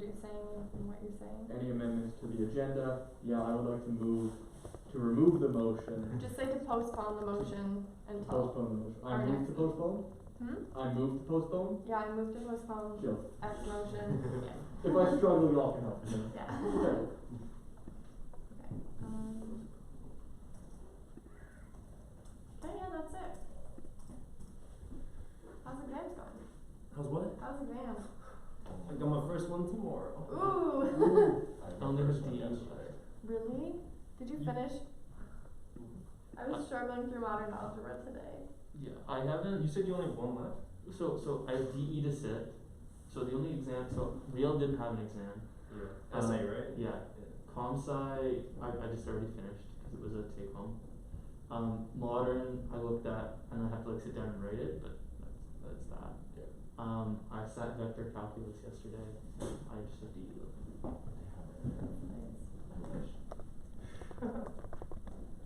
saying what you're saying. Any amendments to the agenda? Yeah, I would like to move to remove the motion. Just say to postpone the motion until. Postpone the motion. I our move next to postpone? I move to postpone? Yeah, I move to postpone Jill. X motion. If I struggle, y'all can help me. Yeah. Okay. Okay. Okay, yeah, that's it. How's exams going? How's what? How's exams? I got my first one tomorrow. Ooh. I only have D yesterday. Really? Did you finish? I was struggling through modern algebra today. Yeah, I haven't. You said you only have one left? So I have DE to sit. So the only exam. So Real didn't have an exam. Yeah. Essay, right? Yeah. ComSci I just already finished because it was a take home. Modern I looked at and I have to like sit down and write it, but that's that. Yeah. I sat vector calculus yesterday. I just have DE left.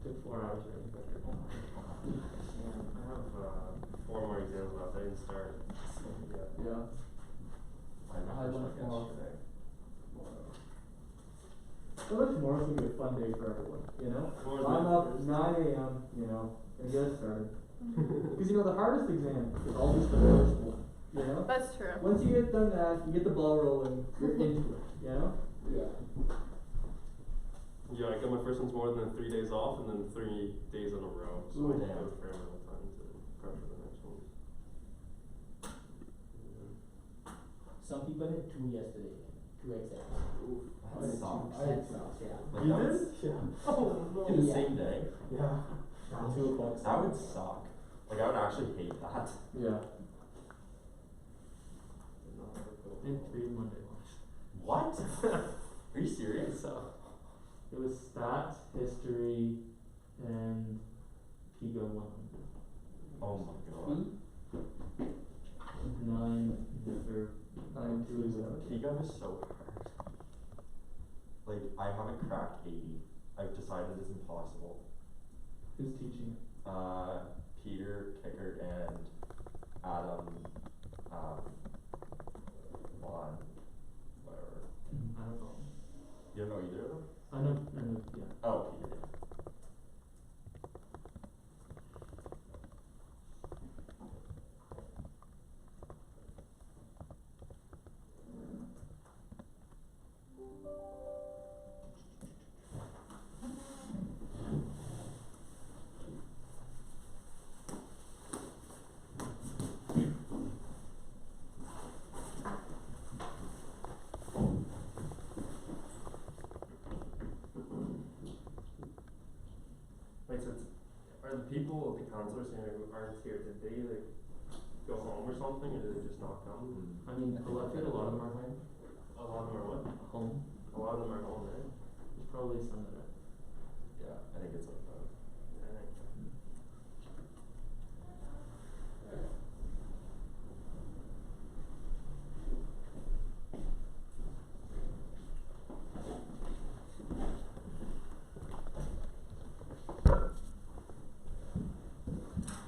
Took 4 hours writing vector calculus. I have 4 more exams left. I didn't start. Yeah. I I finished went tomorrow. yesterday. So like tomorrow's gonna be a fun day for everyone, you know? Tomorrow's I'm my up first. 9 AM, you know, and get it started. Cause you know, the hardest exam is always the first one, you know? That's true. Once you get done that, you get the ball rolling, you're into it, you know? Yeah. Yeah, I got my first one tomorrow, then 3 days off, and then 3 days in a row. So Ooh, I damn. have a fair amount of time to prep for the next one. Some people did 2 yesterday, 2 exams. That sucks. I had socks, yeah. Like You that did? was- Yeah. Oh no. In the Yeah. same day? Yeah. 2 o'clock. That would suck. Like I would actually hate that. Yeah. I had 3 Monday ones. What? Are you serious? So it was stats, history, and PIGA 100. Oh my god. 9 or 9, 2 is Pico is so hard. Like I haven't cracked 80. I've decided it's impossible. Who's teaching it? Peter, Kicker, and Adam, Juan, whatever. I don't know. You don't know either of them? I know, yeah. Oh, Peter. Yeah. Wait, so are the people, the counselors saying who aren't here, did they like go home or something, or did they just not come? I mean, I think a lot of them are home. A lot of them are what? Home. A lot of them are home, right? There's probably some that are. Yeah, I think it's like that.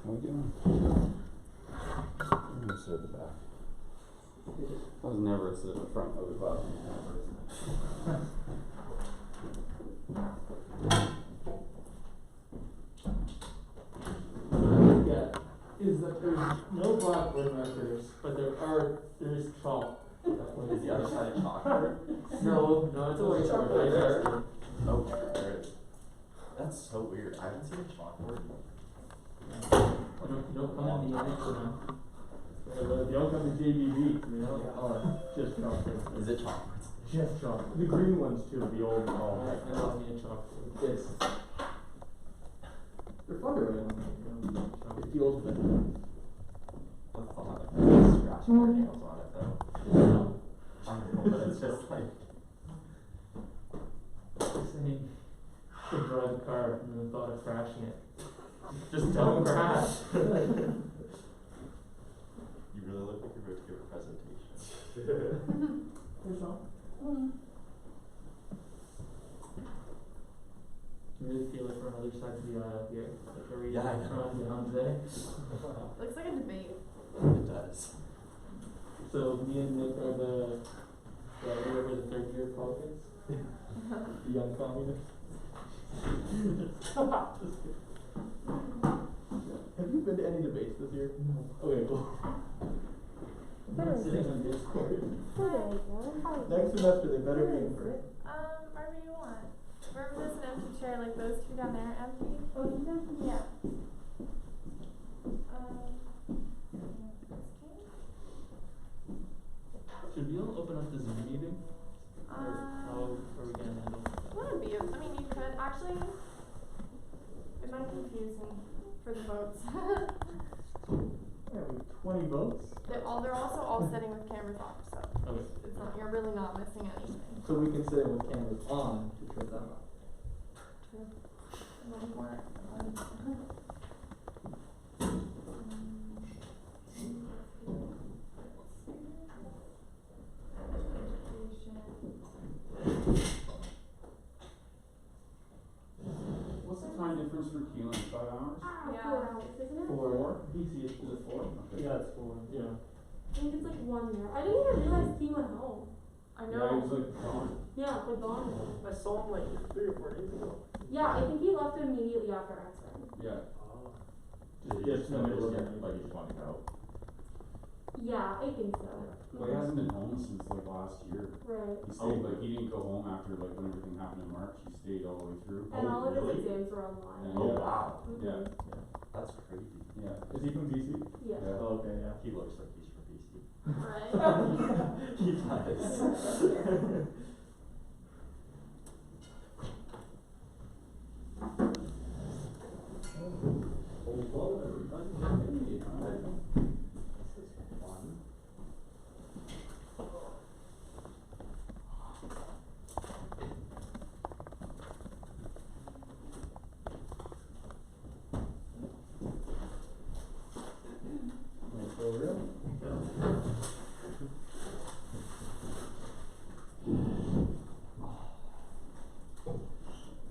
How we doing? I'm gonna sit at the back. I was never sit at the front of the class. Is that there's no blackboard markers, but there is chalk. Is the other side of chalkboard? No, it's a white chalkboard right there. Oh, there it is. That's so weird. I haven't seen a chalkboard. You don't come in the end for them. You don't come to JBB, you know? Oh, just chalk. Is it chalkboard? Just chalk. The green ones too, the old. I love me a chalkboard. It's. They're fun to write on. It feels better. The thought of scratching your nails on it though. I know, but it's just like. Saying to drive a car and the thought of crashing it. Just don't crash. You really look like you're about to give a presentation. There's all. You really feel like we're on the other side of the aisle here. Like are we Yeah, I know. trying to get on today? Looks like a debate. It does. So me and Nick are the whatever the third year politics. The young communists. Have you been to any debates this year? No. Okay, cool. I'm sitting on Discord. Next semester they better be in person. Wherever you want. Wherever there's an empty chair, like those two down there are empty. Oh, yeah. Should we all open up the Zoom meeting? Or how are we gonna handle that? Wouldn't be. I mean, you could actually. It might confuse me for the votes. Yeah, we have 20 votes. They're also all sitting with cameras off, so Okay. it's not. You're really not missing anything. So we can sit with cameras on to trip them up. True. A little more. What's the time difference for Keelan? 5 hours? Yeah. 4 hours, isn't it? 4. DC is it 4? Okay. Yeah, it's cool. Yeah. I think it's like 1 there. I didn't even realize he went home. I Yeah, he know. was like gone. Yeah, like gone. I saw him like 3 or 4 days ago. Yeah, I think he left immediately after X-Men. Yeah. Oh. Did Yes, just no, wanted it to was get, him. like, he just wanted out? Yeah, I think so. Well, he hasn't been home since like last year. Right. He stayed, like, he didn't go home after like when everything happened in March. He stayed all the way through. And all of really? his exams were online. And Oh, yeah. wow. Yeah. That's crazy. Yeah. Is he from DC? Yeah. Yeah. Oh, okay, yeah. He looks like he's from BC. Right. He does. Hello, everybody. Hey, hi. This is fun. Like, for real?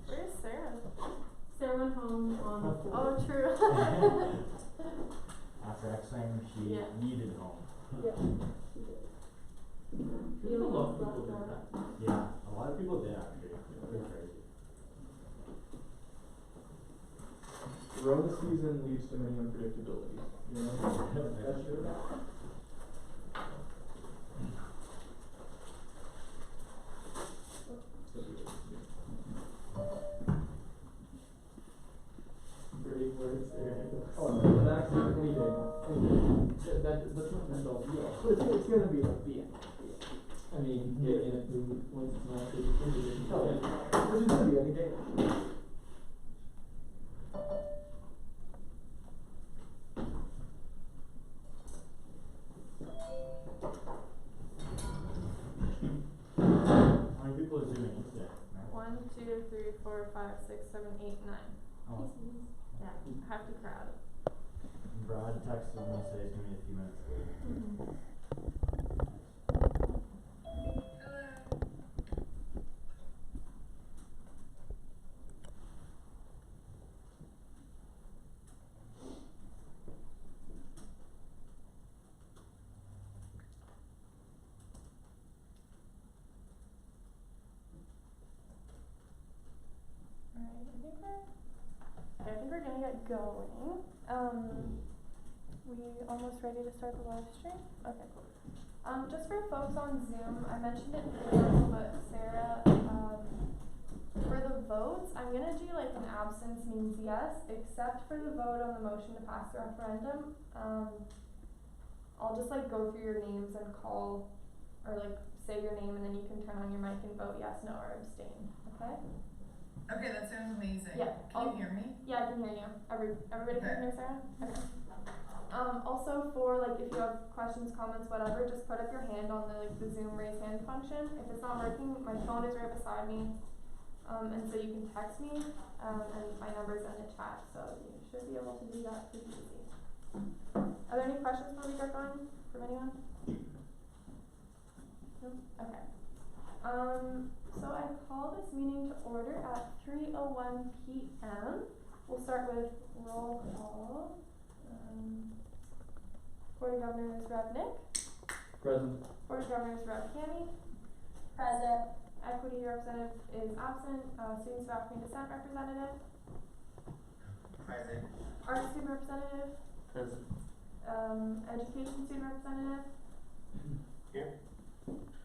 Where's Sarah? Sarah went home on the 4th. Oh, true. After X-Men, she Yeah. needed home. Yeah, she did. A lot of people did that. Yeah, a lot of people did actually. Pretty crazy. Rona season leads to many unpredictabilities. You know? That's true. Great words there. Oh, no, but actually, any day now. Any day. That's not end all be all. But it's gonna be like the end. I mean, getting it moved once it's not distributed. Oh, yeah. Which is gonna be any day. How many people are zooming in today? 1, 2, 3, 4, 5, 6, 7, 8, 9. Oh, Yeah, half the crowd. Brad texted me, said he's gonna be a few minutes late. Alright, I think we're gonna get going. We almost ready to start the live stream? Okay, cool. Just for folks on Zoom, I mentioned it before, but Sarah, for the votes, I'm gonna do like an absence means yes, except for the vote on the motion to pass the referendum. I'll just like go through your names and call, or like say your name and then you can turn on your mic and vote yes, no, or abstain, okay? Okay, that sounds amazing. Yeah, Can you hear me? Yeah, I can hear you. Everybody can Okay. hear Sarah? Okay. Also for like if you have questions, comments, whatever, just put up your hand on the Zoom raise hand function. If it's not working, my phone is right beside me. And so you can text me, and my number's in the chat, so you should be able to do that pretty easy. Are there any questions before we get going from anyone? No? Okay. So I call this meeting to order at 3:01 p.m. We'll start with roll call. Board of Governors Rep. Nick. Present. Board of Governors Rep. Cammy. equity representative is absent, students of African descent representative, Present. art student representative, Present. education student representative, Here.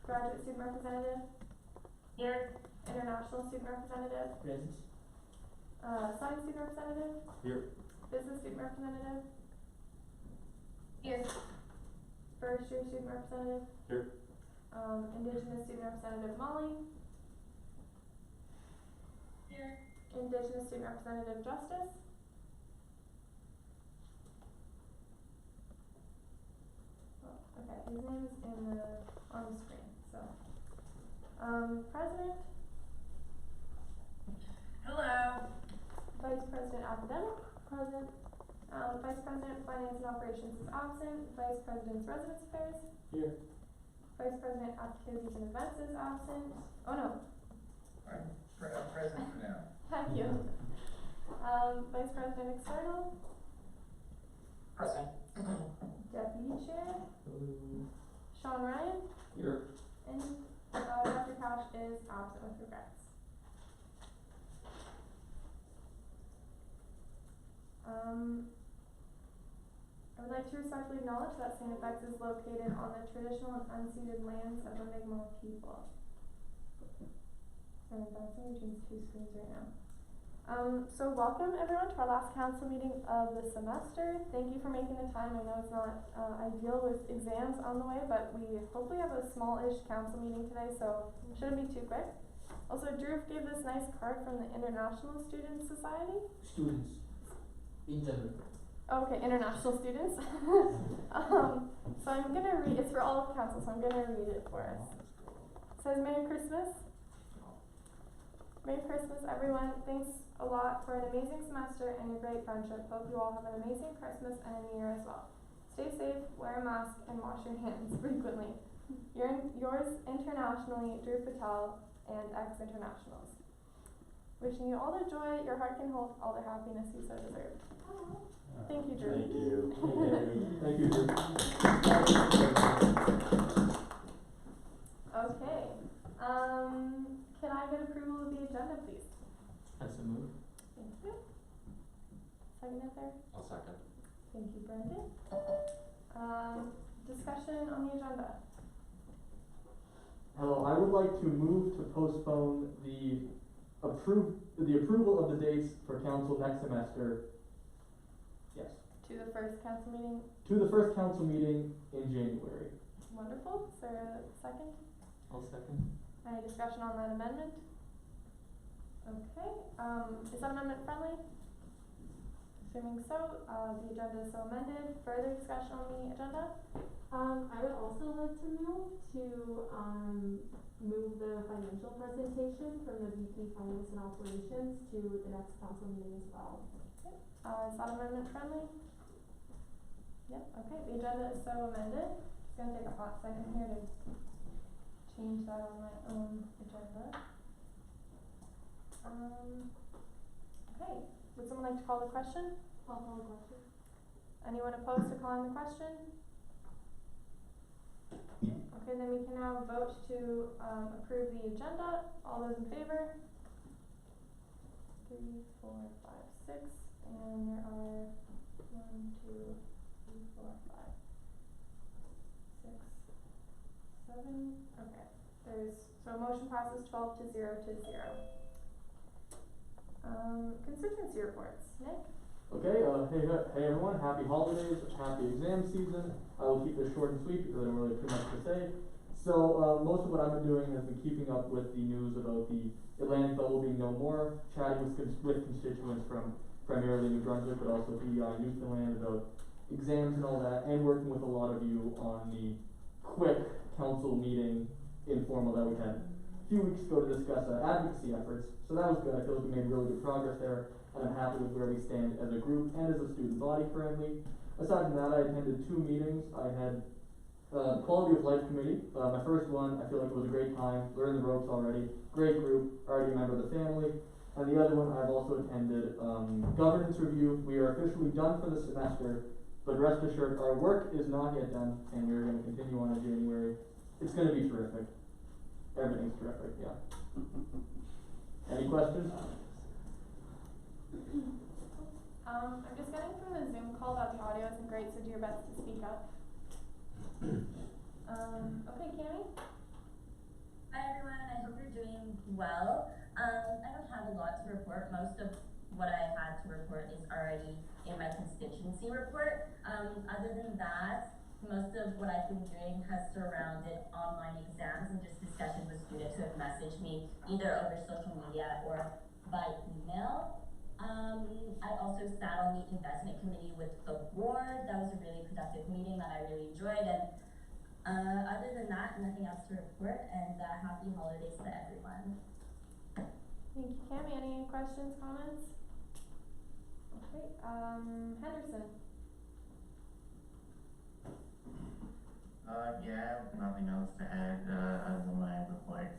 graduate student representative, Here. international student representative, Present. science student representative, Here. business student representative, Here. first year student representative, Here. indigenous student representative Molly, Here. indigenous student representative Justice, oh, okay, his name is on the screen, so, president, Hello. vice president academic, present, vice president finance and operations is absent, vice president's residence affairs, Here. vice president activities and events is absent, oh no, Present for now. thank you. Vice president external, Present. deputy chair, Sean Ryan, Here. and, Dr. Cash is absent with regrets. I would like to respectfully acknowledge that St. FX is located on the traditional and unceded lands of the Mi'kmaq people. Sorry, I'm bouncing between two screens right now. So welcome everyone to our last council meeting of the semester. Thank you for making the time. I know it's not ideal with exams on the way, but we hopefully have a small-ish council meeting today, so shouldn't be too quick. Also, Drew gave this nice card from the International Student Society. Students. In general. Okay, international students. So I'm gonna read, it's for all of council, so I'm gonna read it for us. It says, Merry Christmas. Merry Christmas, everyone. Thanks a lot for an amazing semester and your great friendship. Hope you all have an amazing Christmas and a New Year as well. Stay safe, wear a mask, and wash your hands frequently. Yours internationally, Drew Patel and ex-internationals. Wishing you all the joy your heart can hold, all the happiness you so deserve. Thank you, Drew. Thank you. Thank you, Drew. Okay, can I get approval of the agenda, please? That's a move. Thank you. Second it there? I'll second. Thank you, Brendan. Discussion on the agenda. Hello, I would like to move to postpone the approval of the dates for council next semester. Yes. To the first council meeting. To the first council meeting in January. Wonderful. Is there a second? I'll second. Any discussion on that amendment? Okay, is that amendment friendly? Assuming so, the agenda is so amended. Further discussion on the agenda? I would also like to move the financial presentation from the VP Finance and Operations to the next council meeting as well. Okay, is that amendment friendly? Yep, okay, the agenda is so amended. Just gonna take a hot second here to change that on my own agenda. Okay, would someone like to call the question? I'll call the question. Anyone opposed to calling the question? Okay, then we can now vote to approve the agenda. All those in favor? 3, 4, 5, 6, and there are 1, 2, 3, 4, 5, 6, 7. Okay, so motion passes 12 to 0 to 0. Constituency reports. Nick? Okay, hey everyone, happy holidays, happy exam season. I will keep this short and sweet because I don't really have too much to say. So, most of what I've been doing has been keeping up with the news about the Atlantic bubble being no more, chatting with constituents from primarily New Brunswick, but also PEI Newfoundland about exams and all that, and working with a lot of you on the quick council meeting informal that we had a few weeks ago to discuss advocacy efforts. So that was good. I feel like we made really good progress there, and I'm happy with where we stand as a group and as a student body currently. Aside from that, I attended 2 meetings. I had Quality of Life Committee. My first one, I feel like it was a great time, learning the ropes already, great group, already a member of the family. And the other one, I've also attended Governance Review. We are officially done for the semester, but rest assured, our work is not yet done, and we're going to continue on in January. It's going to be terrific. Everything's terrific, yeah. Any questions? I'm just getting from the Zoom call that the audio isn't great, so do your best to speak up. Okay, Cammy? Hi everyone, I hope you're doing well. I don't have a lot to report. Most of what I had to report is already in my constituency report. Other than that, most of what I've been doing has surrounded online exams and just discussions with students who have messaged me either over social media or by email. I also sat on the investment committee with the board. That was a really productive meeting that I really enjoyed, and other than that, nothing else to report, and happy holidays to everyone. Thank you, Cammy. Any questions, comments? Okay, Henderson? Yeah, nothing else to add, other than my report.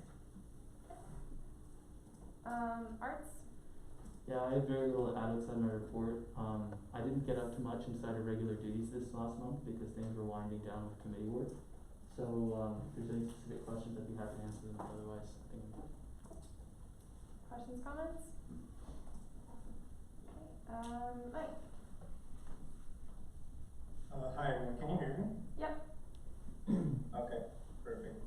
Arts? Yeah, I have very little to add outside my report. I didn't get up to much inside of regular duties this last month because things were winding down with committee work. So, if there's any specific questions, I'd be happy to answer them, otherwise, I think I'm good. Questions, comments? Okay, Mike? Hi everyone, can you hear me? Yep. Okay, perfect.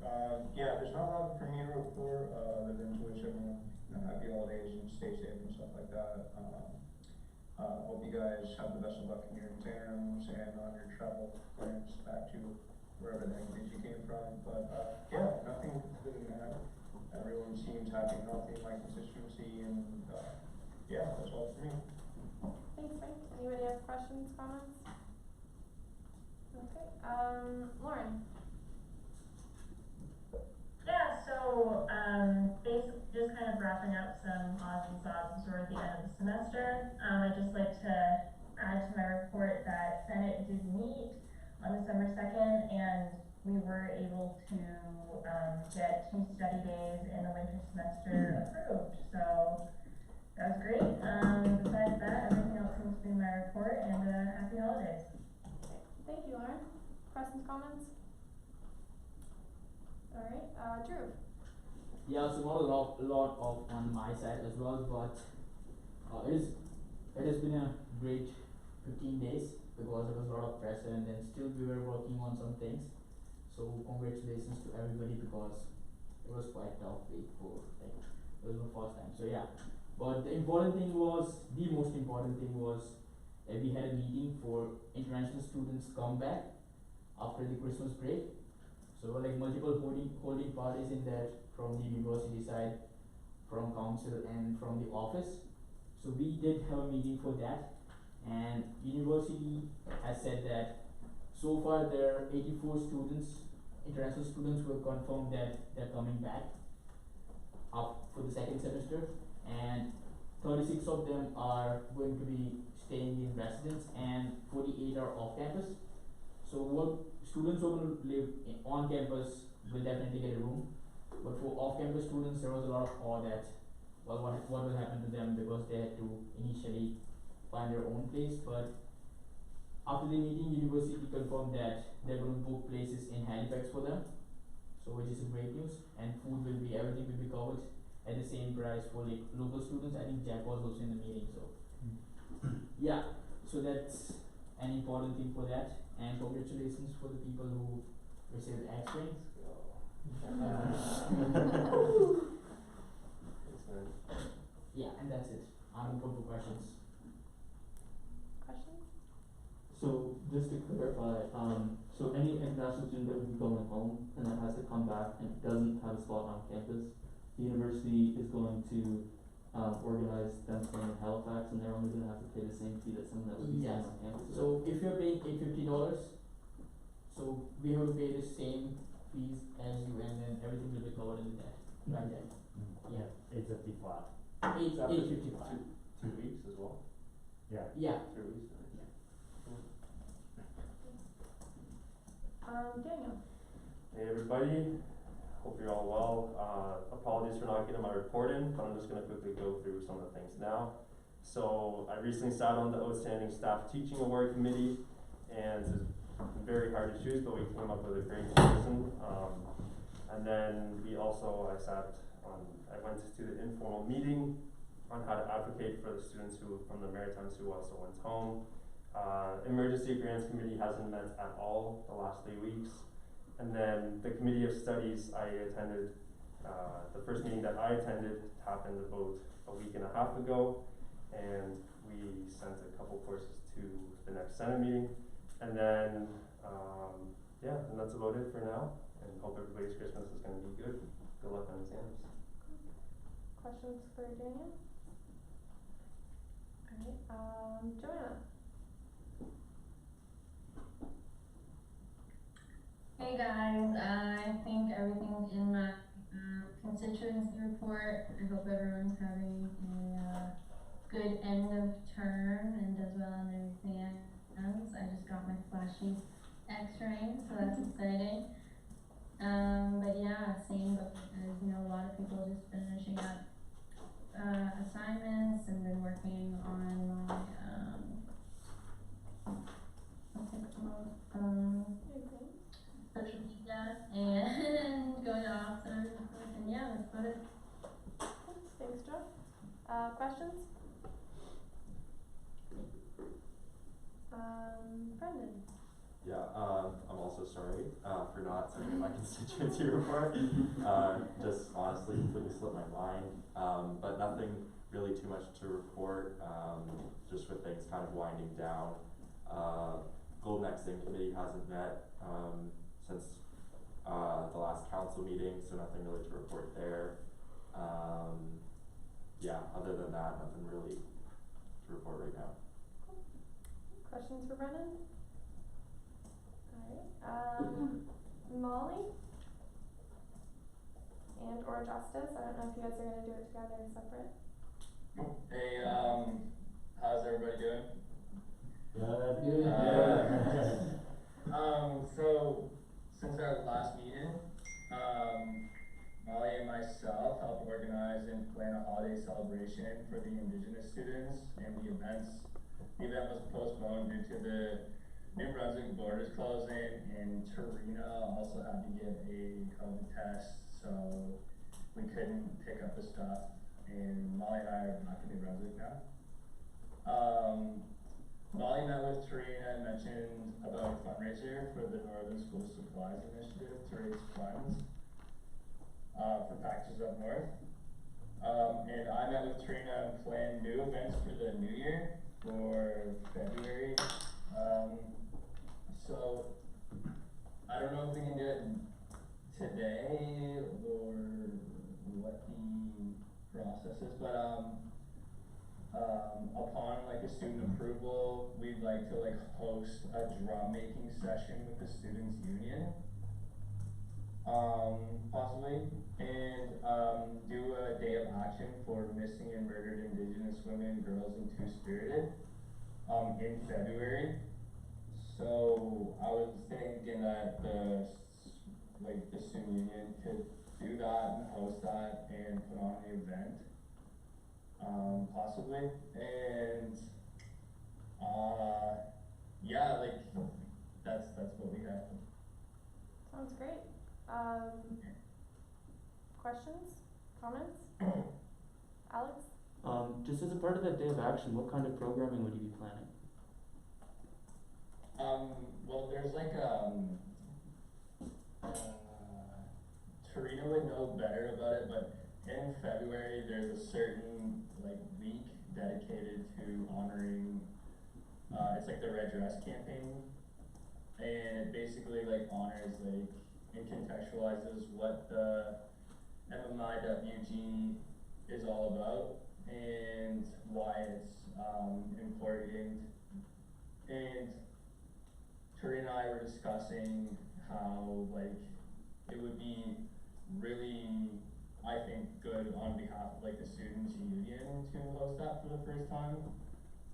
Yeah, there's not a lot for me to report, other than to wish everyone happy holidays and stay safe and stuff like that. Hope you guys have the best of luck in your exams and on your travel plans back to wherever the heck it is you came from. But, yeah, nothing other than that. Everyone seems happy and healthy in my constituency, and, yeah, that's all for me. Thanks, Frank. Anybody have questions, comments? Okay, Lauren? Yeah, so, just kind of wrapping up some odds and sods toward the end of the semester. I'd just like to add to my report that Senate did meet on December 2nd, and we were able to, get 2 study days in the winter semester approved, so that was great. Besides that, everything else seems to be in my report, and, happy holidays. Okay, thank you, Lauren. Questions, comments? Alright, Drew? Yeah, so not a lot of on my side as well, but it has been a great 15 days because there was a lot of pressure, and then still we were working on some things. So congratulations to everybody because it was quite tough week for like it was my first time. So yeah, but the most important thing was we had a meeting for international students come back after the Christmas break. So like multiple holding parties in that from the university side, from council and from the office. So we did have a meeting for that, and university has said that so far there are 84 students, international students who have confirmed that they're coming back up for the second semester, and 36 of them are going to be staying in residence and 48 are off campus. So what students who are going to live on campus will definitely get a room, but for off-campus students there was a lot of awe that, well, what will happen to them because they had to initially find their own place. But after the meeting, university confirmed that they're going to book places in Halifax for them, so which is great news, and everything will be covered at the same price for like local students. I think Jack was also in the meeting, so yeah, so that's an important thing for that, and congratulations for the people who received X-rays. Yeah, and that's it. I'm open for questions. Questions? So, just to clarify, so any international student that would be going home and that has to come back and doesn't have a spot on campus, the university is going to organize them staying in Halifax, and they're only going to have to pay the same fee that someone that would be staying on campus. So if you're paying $50, so we have to pay the same fees as you, and then everything will be covered in that. Right there. Yeah. 850 flat. 855. 2 weeks as well? Yeah. Yeah. 3 weeks. Daniel? Hey everybody, hope you're all well. Apologies for not getting my report in, but I'm just going to quickly go through some of the things now. So I recently sat on the Outstanding Staff Teaching Award Committee, and it's very hard to choose, but we came up with a great person. And then I went to the informal meeting on how to advocate for the students from the Maritimes who also went home. Emergency Grants Committee hasn't met at all the last 3 weeks. And then the Committee of Studies, I attended, the first meeting that I attended happened about a week and a half ago, and we sent a couple courses to the next Senate meeting. And then, and that's about it for now, and hope everybody's Christmas is gonna be good. Good luck on exams. Questions for Daniel? Alright, Joanna? Hey guys, I think everything's in my constituency report. I hope everyone's having a good end of term and does well on their exams. I just got my flashy X-ray, so that's exciting. But yeah, same, but as you know, a lot of people just finishing up assignments and been working on my what's it called? Social media and going to Oxford and yeah, that's about it. Thanks, Jo. Questions? Brendan? Yeah, I'm also sorry for not sending my constituency report. Just honestly completely slipped my mind. But nothing really too much to report, just with things kind of winding down. Golden X-Thing Committee hasn't met since the last council meeting, so nothing really to report there. Other than that, nothing really to report right now. Questions for Brendan? Alright, Molly? And or Justice, I don't know if you guys are gonna do it together or separate. Hey, how's everybody doing? So since our last meeting, Molly and myself helped organize and plan a holiday celebration for the Indigenous students and the event was postponed due to the New Brunswick borders closing, and Tarina also had to get a COVID test, so we couldn't pick up the stuff, and Molly and I are back in New Brunswick now. Molly met with Tarina and mentioned about a fundraiser for the Northern School Supplies Initiative to raise funds for Packages Up North. And I met with Tarina and planned new events for the new year for February. So I don't know if we can do it today or what the process is, but upon like a student approval, we'd like to host a drum making session with the students union, possibly, and do a day of action for missing and murdered Indigenous women, girls, and Two-Spirited in February. So I was thinking that the student union could do that and host that and put on the event. Possibly, and that's what we have. Sounds great. Questions? Comments? Alex? Just as a part of that day of action, what kind of programming would you be planning? Well, there's Tarina would know better about it, but in February there's a certain week dedicated to honoring it's the Red Dress campaign, and it basically honors and contextualizes what the MMIWG is all about and why it's important. And Tori and I were discussing how it would be really, I think, good on behalf of the students union to host that for the first time,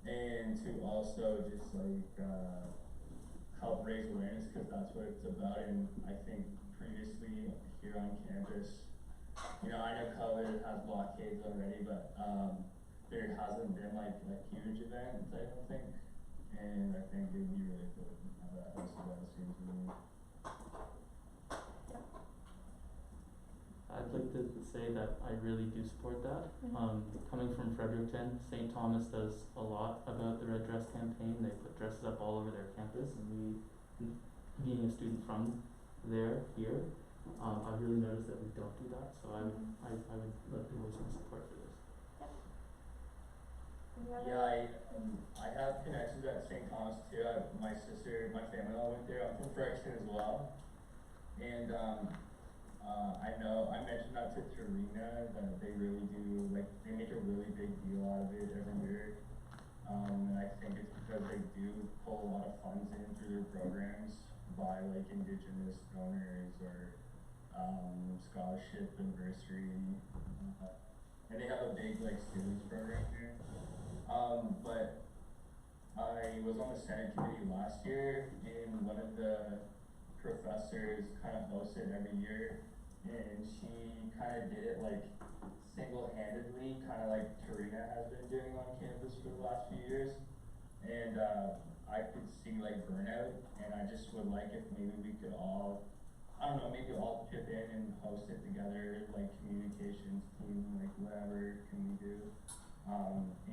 and to also just help raise awareness, because that's what it's about. And I think previously here on campus, I know COVID has blockades already, but there hasn't been a huge event, I don't think, and I think it would be really cool to have that hosted by the students union. I'd like to say that I really do support that. Mhm. Coming from Fredericton, St. Thomas does a lot about the Red Dress campaign. They put dresses up all over their campus, and being a student from here, I've really noticed that we don't do that. So I would like to voice my support for this. Yeah, I have connections at St. Thomas too. My sister, my family all went there. I'm from Fredericton as well. And I mentioned that to Tarina, that they really do, like, they make a really big deal out of it every year. And I think it's because they do pull a lot of funds in through their programs by, like, Indigenous donors or scholarship and bursary. And they have a big, like, students program here. But I was on the Senate committee last year, and one of the professors kind of hosts it every year, and she kind of did it like single-handedly, kind of like Tarina has been doing on campus for the last few years. And I could see like burnout, and I just would like if maybe we could all, I don't know, maybe all chip in and host it together, like communications team, like whatever can we do.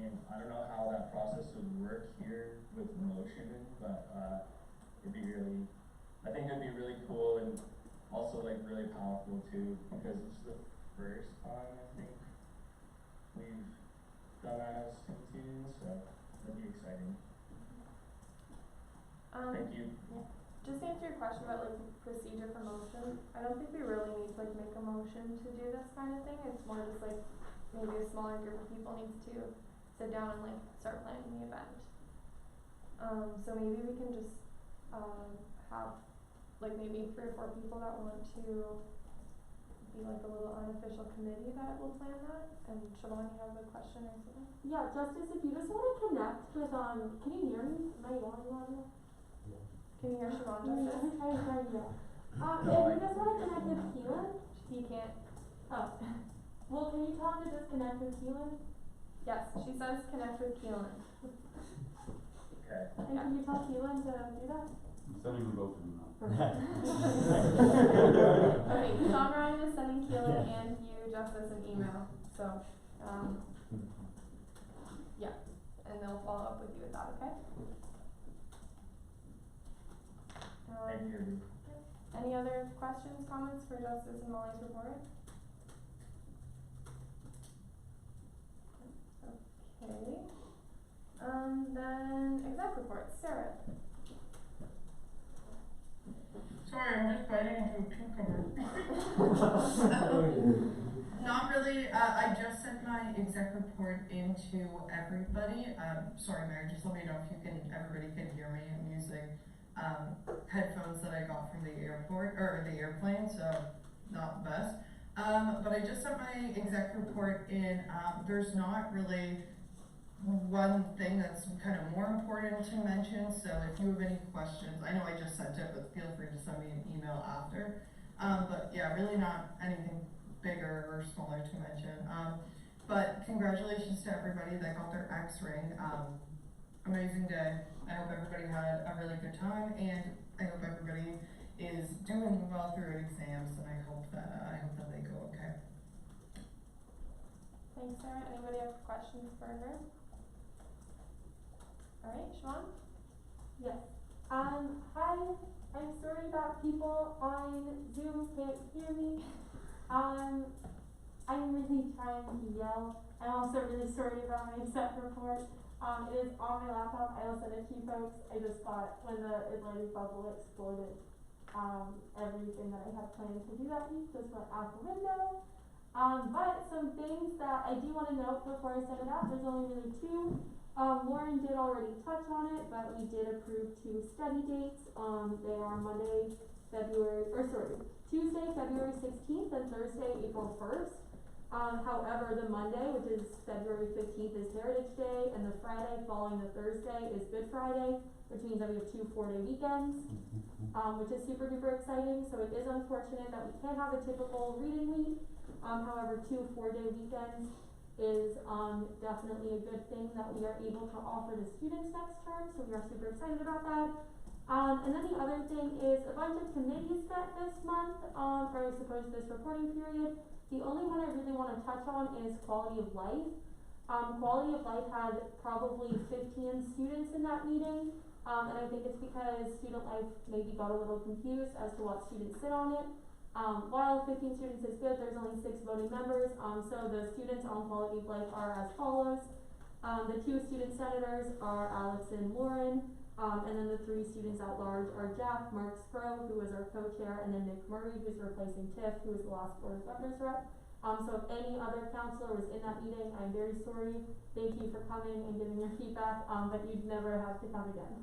And I don't know how that process would work here with motion, but it'd be really, I think it'd be really cool and also like really powerful too, because it's the first time I think we've done that as students, so that'd be exciting. Thank you. Yeah. Just to answer your question about like procedure for motion, I don't think we really need to like make a motion to do this kind of thing. It's more just like maybe a smaller group of people needs to sit down and like start planning the event. So maybe we can just have like maybe 3 or 4 people that want to be like a little unofficial committee that will plan that. And Siobhan, you have a question or something? Yeah, Justice, if you just want to connect with, can you hear me? Am I yelling loud enough? Can you hear Siobhan, Yeah, Justice? I'm trying to yell. If you just want to connect with Keelan? He can't. Oh. Well, can you tell him to just connect with Keelan? Yes, she says connect with Keelan. Okay. And can you tell Keelan to do that? I'm sending them both an email. Okay, Sean Ryan is sending Keelan and you, Justice, an email. So, yeah, and they'll follow up with you with that, okay? Thank you. Any other questions, comments for Justice and Molly's report? Okay. Then exec reports. Sarah. Sorry, I'm just biting into a cucumber. Not really, I just sent my exec report into everybody. Sorry Mary, just let me know if everybody can hear me. I'm using headphones that I got from the airport, or the airplane, so not the best. But I just sent my exec report in. There's not really one thing that's kind of more important to mention, so if you have any questions, I know I just sent it, but feel free to send me an email after. But yeah, really not anything bigger or smaller to mention. But congratulations to everybody that got their X-ring. Amazing day. I hope everybody had a really good time, and I hope everybody is doing well through exams, and I hope that they go okay. Thanks, Sarah. Anybody have questions for her? Alright, Siobhan? Yes. Hi. I'm sorry that people on Zoom can't hear me. I'm really trying to yell. I'm also really sorry about my exec report. It is on my laptop. I will send it to you folks. I just thought when the Atlantic bubble exploded, everything that I had planned to do that week just went out the window. But some things that I do want to note before I send it out, there's only really 2. Lauren did already touch on it, but we did approve 2 study dates. They are Tuesday, February 16th and Thursday, April 1st. However, the Monday, which is February 15th, is Heritage Day, and the Friday following the Thursday is Good Friday, which means that we have 2 4-day weekends, which is super duper exciting. So it is unfortunate that we can't have a typical reading week. However, 2 4-day weekends is definitely a good thing that we are able to offer to students next term, so we are super excited about that. And then the other thing is a bunch of committees met this month, or I suppose this reporting period. The only one I really want to touch on is quality of life. Quality of life had probably 15 students in that meeting, and I think it's because student life maybe got a little confused as to what students sit on it. While 15 students is good, there's only 6 voting members, so the students on quality of life are as follows. The 2 student senators are Alex and Lauren, and then the 3 students at large are Jack, Mark Spro, who is our co-chair, and then Nick Murray, who's replacing Tiff, who was the last Board of Governors rep. So if any other counselor was in that meeting, I'm very sorry. Thank you for coming and giving your feedback, but you'd never have to come again.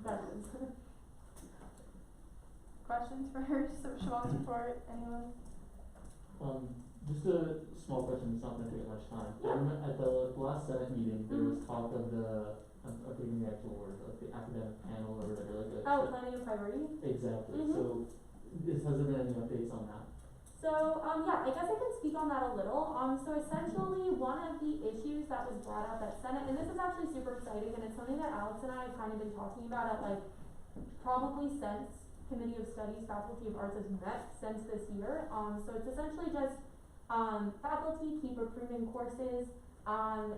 Questions? Questions for Siobhan's report? Anyone? Just a small question, it's not gonna take much time. I remember at the last Senate meeting, there was talk of I'm forgetting the actual word, like the academic panel or whatever, like a. Planning and priority? Exactly, so, has there been any updates on that? So, yeah, I guess I can speak on that a little. So essentially, one of the issues that was brought up at Senate, and this is actually super exciting, and it's something that Alex and I have kind of been talking about at, like, probably since Committee of Studies, Faculty of Arts has met since this year. So it's essentially just faculty keep approving courses.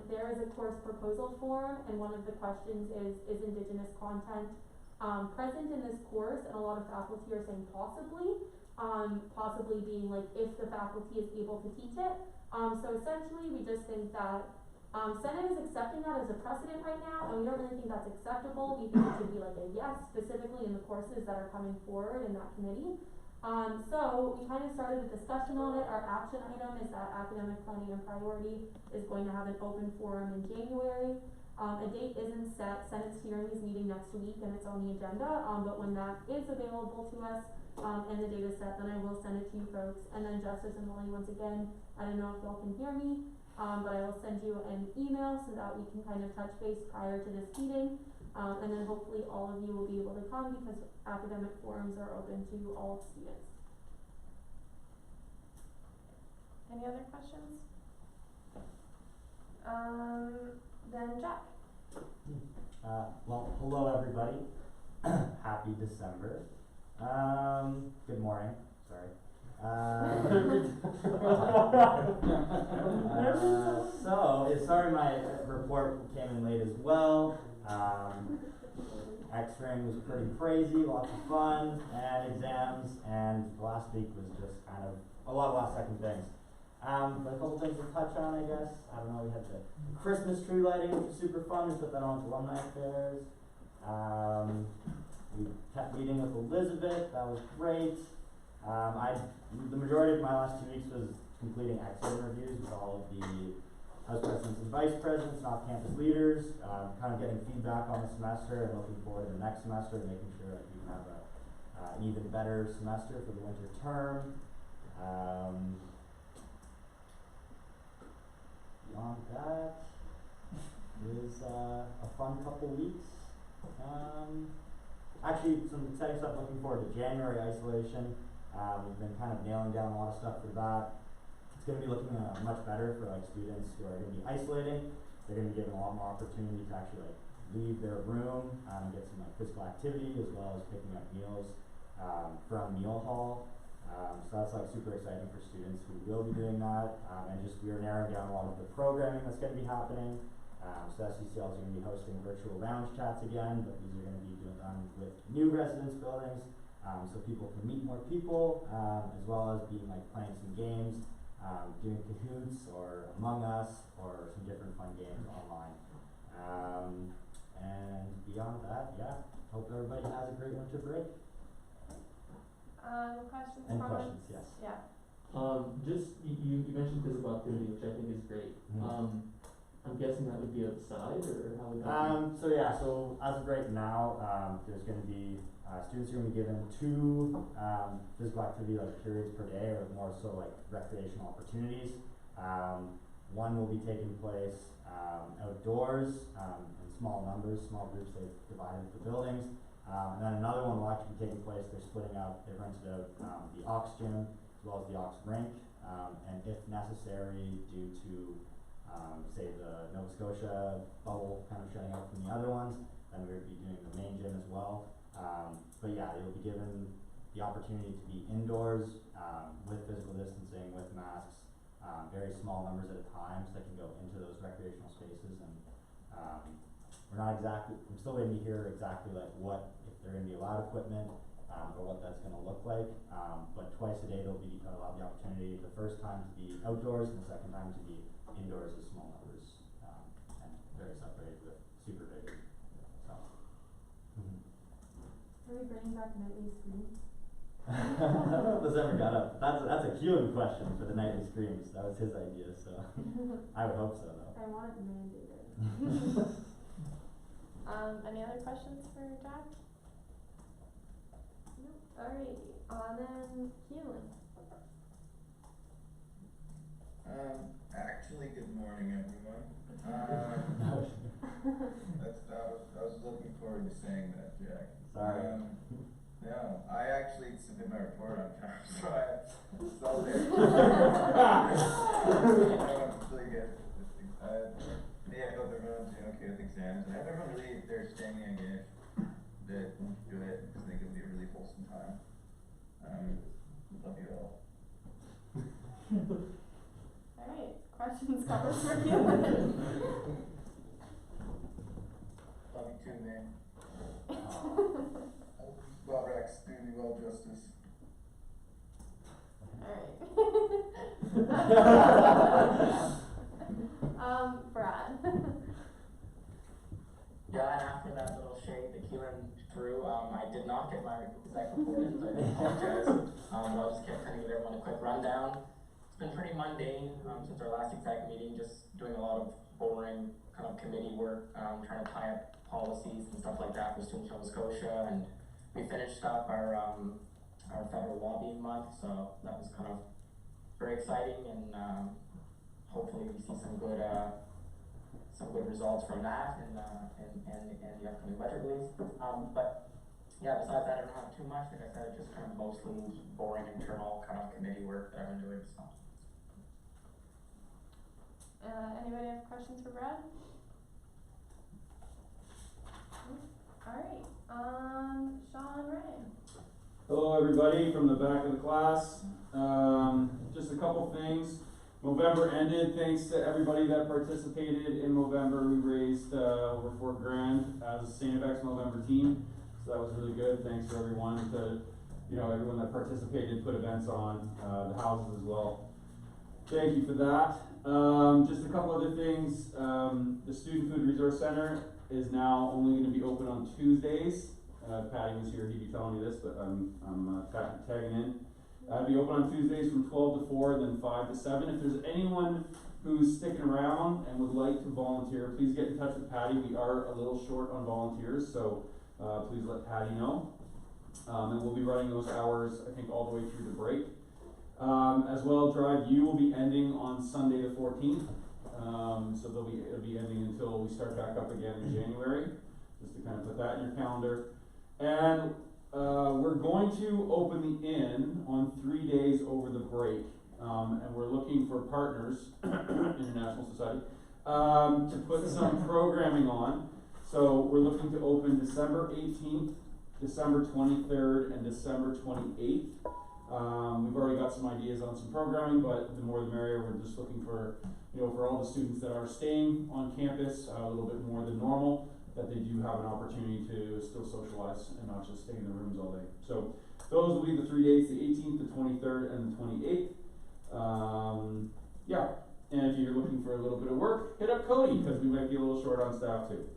There is a course proposal form, and one of the questions is Indigenous content present in this course? And a lot of faculty are saying possibly, possibly being like if the faculty is able to teach it. So essentially, we just think that Senate is accepting that as a precedent right now, and we don't really think that's acceptable. We think it should be like a yes, specifically in the courses that are coming forward in that committee. So we kind of started a discussion on it. Our action item is that academic planning and priority is going to have an open forum in January. A date isn't set. Senate's hearing is meeting next week and it's on the agenda, but when that is available to us and the date is set, then I will send it to you folks. And then Justice and Molly, once again, I don't know if y'all can hear me, but I will send you an email so that we can kind of touch base prior to this meeting. And then hopefully all of you will be able to come because academic forums are open to all students. Any other questions? Then Jack. Well, hello everybody. Happy December. Good morning. Sorry. Sorry my report came in late as well. X-ring was pretty crazy, lots of fun, and exams, and the last week was just kind of a lot of last second things. But a couple things to touch on, I guess. I don't know, we had the Christmas tree lighting, which was super fun. We put that on at alumni affairs. We kept meeting with Elizabeth, that was great. The majority of my last 2 weeks was completing exit interviews with all of the House Presidents and Vice Presidents and off-campus leaders, kind of getting feedback on the semester and looking forward to the next semester and making sure that we can have an even better semester for the winter term. Beyond that is a fun couple weeks. Actually, some exciting stuff looking forward to January isolation. We've been kind of nailing down a lot of stuff for that. It's going to be looking much better for like students who are going to be isolating. They're going to be given a lot more opportunity to actually like leave their room and get some like physical activity as well as picking up meals from meal hall. So that's like super exciting for students who will be doing that. And just we are narrowing down a lot of the programming that's going to be happening. So SCCL is going to be hosting virtual lounge chats again, but these are going to be done with new residence buildings. So people can meet more people, as well as being like playing some games, doing Kahoots or Among Us or some different fun games online. And beyond that, yeah, hope everybody has a great winter break. Questions? And comments? questions, yes. Yeah. Just you mentioned physical activity, which I think is great. I'm guessing that would be outside, or how would that be? So as of right now, there's going to be students are going to be given 2 physical activity like periods per day, or more so like recreational opportunities. One will be taking place outdoors in small numbers, small groups. They've divided the buildings, and then another one will actually be taking place. They're splitting out. They've rented out the Ox gym as well as the Ox rink, and if necessary, due to say the Nova Scotia bubble kind of shutting out from the other ones, then we're gonna be doing the main gym as well. But yeah, you'll be given the opportunity to be indoors, with physical distancing, with masks, very small numbers at a time, so they can go into those recreational spaces. And I'm still waiting to hear exactly like what, if they're gonna be allowed equipment, or what that's gonna look like. But twice a day they'll have the opportunity, the first time to be outdoors and the second time to be indoors with small numbers, and very separated with supervision. So. Are we bringing back nightly screens? I don't know if this ever got up. That's a Keelan question for the nightly screams. That was his idea, so I would hope so though. I want it mandated. Any other questions for Jack? No. Alrighty. Then Keelan. Actually, good morning, everyone. I was looking forward to saying that, Jack. Sorry. No, I actually submit my report on time, so I saw there. Yeah, I hope everyone's doing okay with exams, and I hope everyone really, they're staying engaged, that do it, because I think it'll be a really wholesome time. Love you all. Alright, questions, comments for Keelan? Love you too, man. Well, Rex, do me well justice. Alright. Brad. Yeah, and after that little shade that Keelan threw, I did not get my exec report in, so I apologize. I'll just kind of give everyone a quick rundown. It's been pretty mundane since our last exec meeting, just doing a lot of boring kind of committee work, trying to tie up policies and stuff like that for Students Nova Scotia, and we finished up our federal lobbying month, so that was kind of very exciting, and hopefully we see some good results from that and the upcoming budget release. But yeah, besides that, I don't have too much. Like I said, it's just kind of mostly boring internal kind of committee work that I've been doing. So. Anybody have questions for Brad? Alright, Sean Ryan. Hello everybody from the back of the class. Just a couple things. November ended, thanks to everybody that participated in November. We raised over $4,000 as a St. FX November team. So that was really good. Thanks for everyone everyone that participated, put events on, the houses as well. Thank you for that. Just a couple other things. The Student Food Resource Center is now only going to be open on Tuesdays. Patty was here, he'd be telling me this, but I'm tagging in. It'll be open on Tuesdays from 12 to 4, then 5 to 7. If there's anyone who's sticking around and would like to volunteer, please get in touch with Patty. We are a little short on volunteers, so please let Patty know. And we'll be running those hours, I think, all the way through the break. As well, Drive U will be ending on Sunday the 14th. So it'll be ending until we start back up again in January, just to kind of put that in your calendar. And we're going to open the inn on 3 days over the break, and we're looking for partners, International Society, to put some programming on. So we're looking to open December 18th, December 23rd, and December 28th. We've already got some ideas on some programming, but the more the merrier. We're just looking for, for all the students that are staying on campus a little bit more than normal, that they do have an opportunity to still socialize and not just stay in their rooms all day. So those will be the 3 dates, the 18th, the 23rd, and the 28th. Yeah, and if you're looking for a little bit of work, hit up Cody, because we might be a little short on staff too.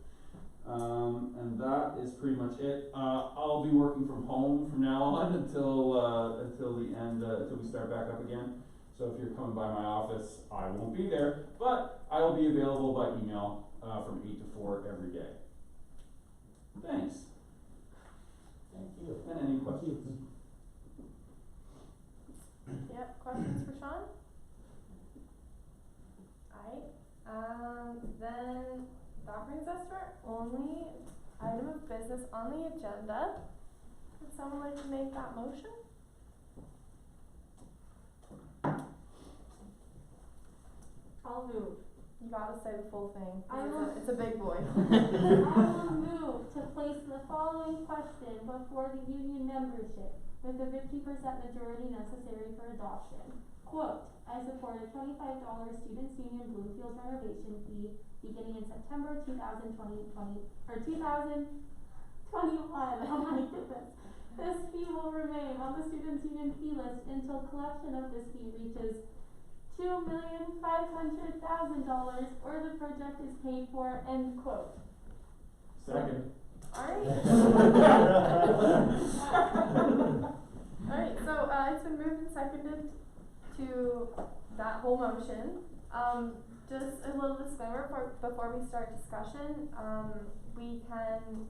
And that is pretty much it. I'll be working from home from now on until the end, until we start back up again. So if you're coming by my office, I won't be there, but I will be available by email from 8 to 4 every day. Thanks. Thank you. And any questions? Yep, questions for Sean? Alright, then that brings us to our only item of business on the agenda. Would someone like to make that motion? I'll move. You gotta say the full thing. I will- It's a big boy. I will move to place the following question before the union membership with the 50% majority necessary for adoption. Quote, I support a $25 Students' Union Bloomfield renovation fee beginning in September 2021. Oh my goodness. This fee will remain on the Students' Union fee list until collection of this fee reaches $2,500,000 or the project is paid for, end quote. Second. Alright. Alright, so it's been moved and seconded to that whole motion. Just a little disclaimer before we start discussion. We can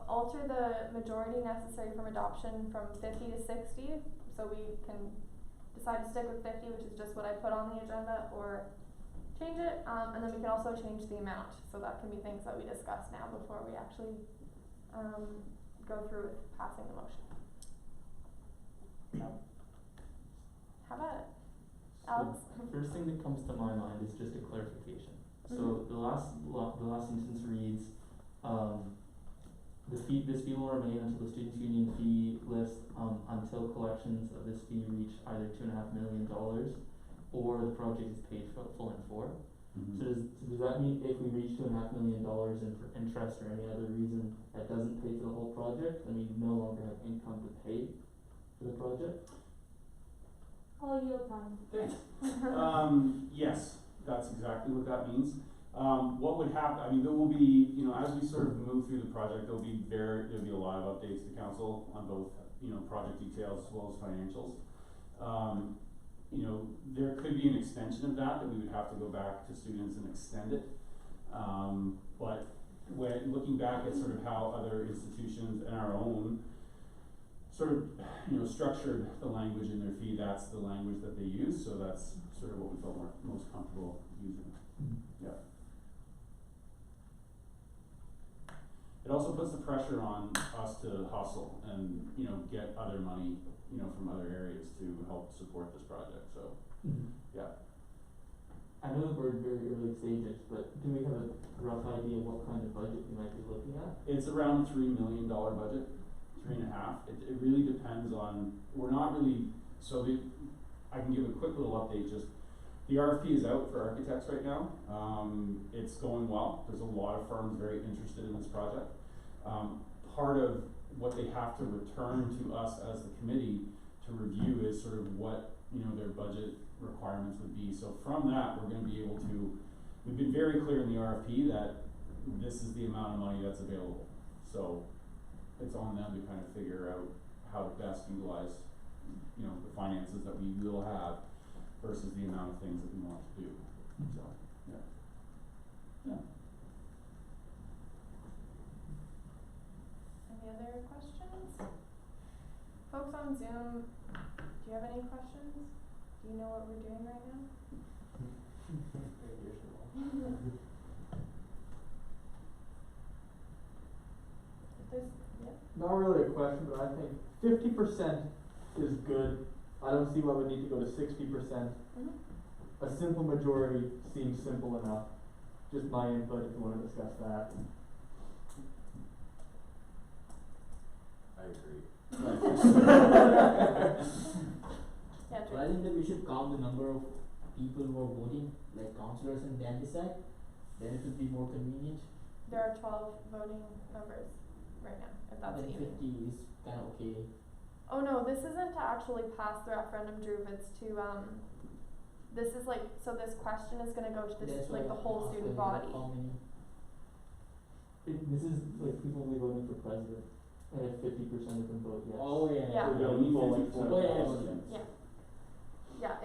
alter the majority necessary from adoption from 50 to 60, so we can decide to stick with 50, which is just what I put on the agenda, or change it, and then we can also change the amount, so that can be things that we discuss now before we actually go through with passing the motion. How about it? Alex? So first thing that comes to my mind is just a clarification. So the last sentence reads, this fee will remain until the Students' Union fee list, until collections of this fee reach either $2.5 million or the project is paid full and for. Mm-hmm. So does that mean if we reach $2.5 million in interest or any other reason that doesn't pay for the whole project, then we no longer have income to pay for the project? All yield time. Thanks. Yes, that's exactly what that means. What would happen, I mean, there will be, you know, as we sort of move through the project, there'll be a lot of updates to council on both, you know, project details as well as financials. You know, there could be an extension of that we would have to go back to students and extend it. But when looking back at sort of how other institutions and our own sort of, you know, structured the language in their fee, that's the language that they use, so that's sort of what we felt most comfortable using. Yeah. It also puts the pressure on us to hustle and, you know, get other money, you know, from other areas to help support this project, so, yeah. I know that we're in very early stages, but do we have a rough idea of what kind of budget we might be looking at? It's around $3 million budget, 3.5. It really depends on, we're not really, I can give a quick little update, just, the RFP is out for architects right now. It's going well. There's a lot of firms very interested in this project. Part of what they have to return to us as the committee to review is sort of what, you know, their budget requirements would be. So from that, we're going to be able to, we've been very clear in the RFP that this is the amount of money that's available. So it's on them to kind of figure out how to best utilize, you know, the finances that we will have versus the amount of things that we want to do. So, yeah. Yeah. Any other questions? Folks on Zoom, do you have any questions? Do you know what we're doing right now? Not really a question, but I think 50% is good. I don't see why we need to go to 60%. A simple majority seems simple enough. Just my input if you want to discuss that. I agree. So I think that we should count the number of people who are voting, like councillors, and then decide. Then it would be more convenient. There are 12 voting members right now, if that's what Then you mean. 50 is kind of okay. Oh no, this isn't to actually pass the referendum, Drew, it's to, this is like, so this question is gonna go to this, That's like why the I'm whole asking, student like, body. how many? This is like people will be voting for president, and if 50% of them vote yes. Oh yeah. Yeah. We're gonna need 50% Oh, yeah, of yeah. students. Yeah. Yeah,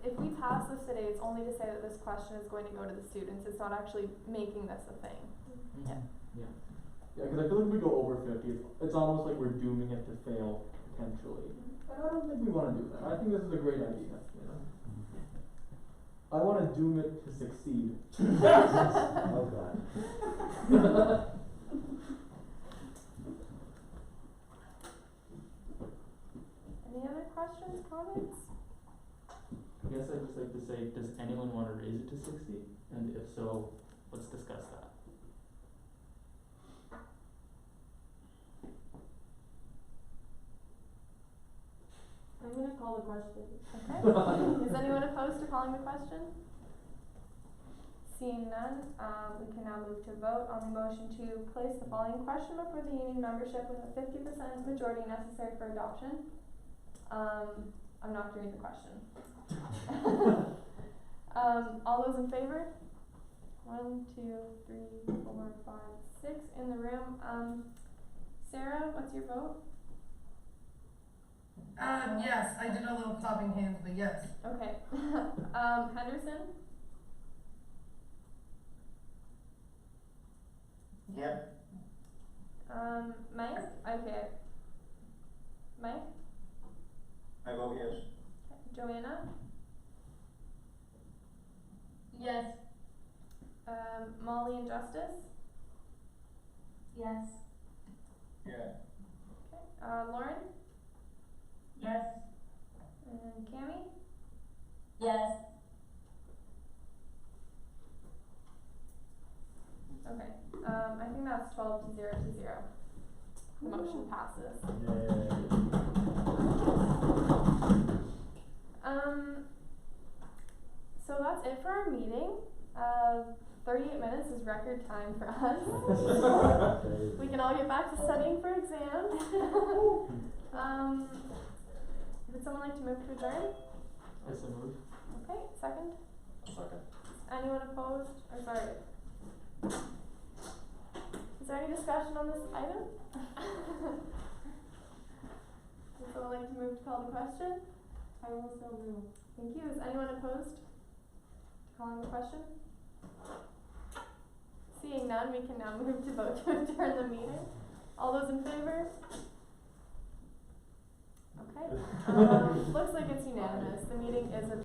if we pass this today, it's only to say that this question is going to go to the students, it's not actually making this a thing. Yeah. Yeah. Yeah, because I feel like if we go over 50, it's almost like we're dooming it to fail potentially. And I don't think we want to do that. I think this is a great idea. You know? I want to doom it to succeed. Oh God. Any other questions, comments? Yeah, guess I'd just like to say, does anyone wanna raise it to 60? And if so, let's discuss that. I'm gonna call the question. Okay. Is anyone opposed to calling the question? Seeing none, we can now move to vote on the motion to place the following question before the union membership with a 50% majority necessary for adoption. I'm not gonna read the question. All those in favor? 1, 2, 3, 4, 5, 6 in the room. Sarah, what's your vote? Yes, I did a little clapping hands, but yes. Okay. Henderson? Yep. Mike? Okay. Mike? I vote yes. Okay. Joanna? Yes. Molly and Justice? Yes. Yeah. Okay. Lauren? Yes. And Cammie? Yes. Okay. I think that's 12 to 0 to 0. The motion passes. So that's it for our meeting. 38 minutes is record time for us. We can all get back to studying for exams. Would someone like to move to adjourn? I so moved. Okay, second. Second. Anyone opposed? Or sorry. Is there any discussion on this item? Would someone like to move to call the question? I will still move. Thank you. Is anyone opposed to calling the question? Seeing none, we can now move to vote to adjourn the meeting. All those in favor? Okay. Looks like it's unanimous. The meeting is adjourned.